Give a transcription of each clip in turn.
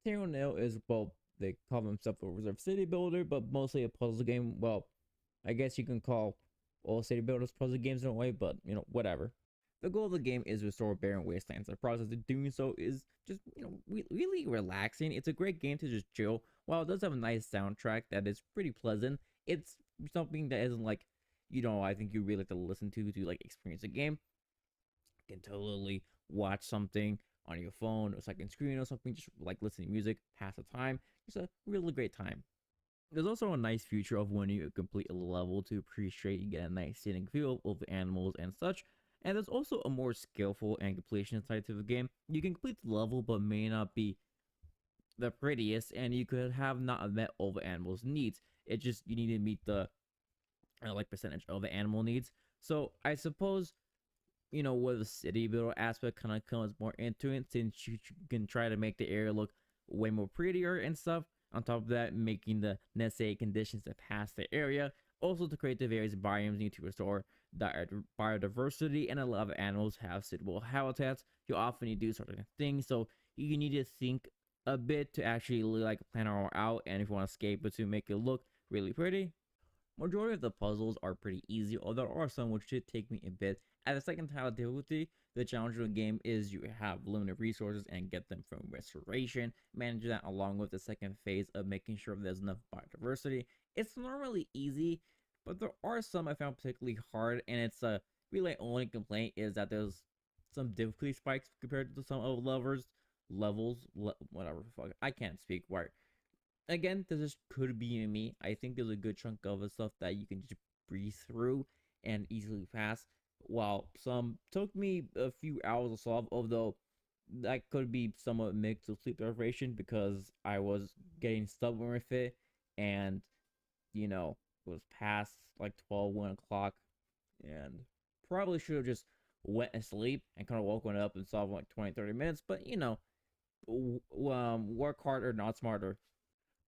Terra Nil is, well, they call themselves a reserve city builder, but mostly a puzzle game. Well, I guess you can call all city builders puzzle games in a way, but whatever. The goal of the game is to restore barren wastelands. The process of doing so is just really relaxing. It's a great game to just chill. While it does have a nice soundtrack that is pretty pleasant, it's something that isn't like I think you really like to listen to like experience a game. You can totally watch something on your phone or second screen or something, just like listening to music, pass the time. It's a really great time. There's also a nice feature of when you complete a level to appreciate you get a nice scenic view of the animals and such. And there's also a more skillful and completion side to the game. You can complete the level but may not be the prettiest, and you could have not met all the animals' needs. It just you need to meet the like percentage of the animal needs. So I suppose where the city builder aspect kind of comes more into it, since you can try to make the area look way more prettier and stuff. On top of that, making the necessary conditions to pass the area. Also, to create the various biomes, need to restore biodiversity, and a lot of animals have suitable habitats. You often need to do certain things, so you need to think a bit to actually like plan it all out. And if you want to escape it to make it look really pretty, majority of the puzzles are pretty easy, although there are some which should take me a bit. At the second title difficulty, the challenge of the game is you have limited resources and get them from restoration. Manage that along with the second phase of making sure there's enough biodiversity. It's normally easy, but there are some I found particularly hard, and it's a really only complaint is that there's some difficulty spikes compared to some of the whatever. Fuck, I can't speak right. Again, this just could be me. I think there's a good chunk of the stuff that you can just breeze through and easily pass, while some took me a few hours to solve, although that could be somewhat mixed with sleep deprivation because I was getting stubborn with it, and it was past like 1 o'clock, and probably should have just went and sleep and kind of woken up and solved in like 20-30 minutes, but work harder, not smarter.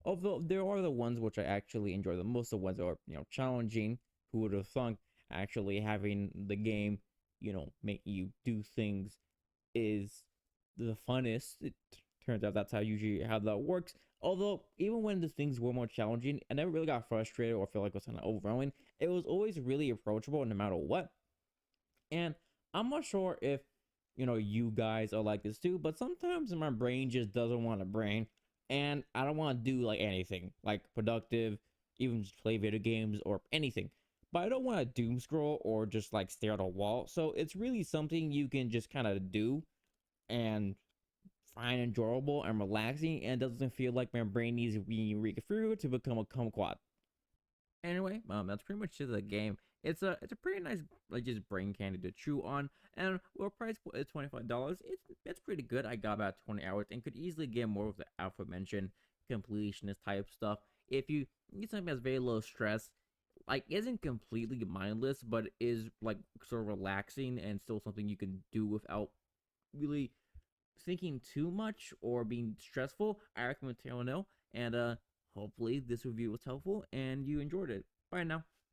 Although there are the ones which I actually enjoy the most, the ones that are challenging. Who would have thunk actually having the game, make you do things is the funnest. It turns out that's how that works. Although even when the things were more challenging, I never really got frustrated or feel like it was kind of overwhelming. It was always really approachable no matter what. And I'm not sure if you guys are like this too, but sometimes my brain just doesn't want to brain, and I don't want to do like anything like productive, even just play video games or anything. But I don't want to doom scroll or just like stare at a wall. So it's really something you can just kind of do and find enjoyable and relaxing, and doesn't feel like my brain needs to be reconfigured to become a kumquat. Anyway, that's pretty much the game. It's a pretty nice like just brain candy to chew on, and well, price is $25. It's pretty good. I got about 20 hours and could easily get more of the aforementioned completionist type stuff. If you need something that's very low stress, like isn't completely mindless, but is like sort of relaxing and still something you can do without really thinking too much or being stressful, I recommend Terra Nil. And hopefully this review was helpful and you enjoyed it. Bye now.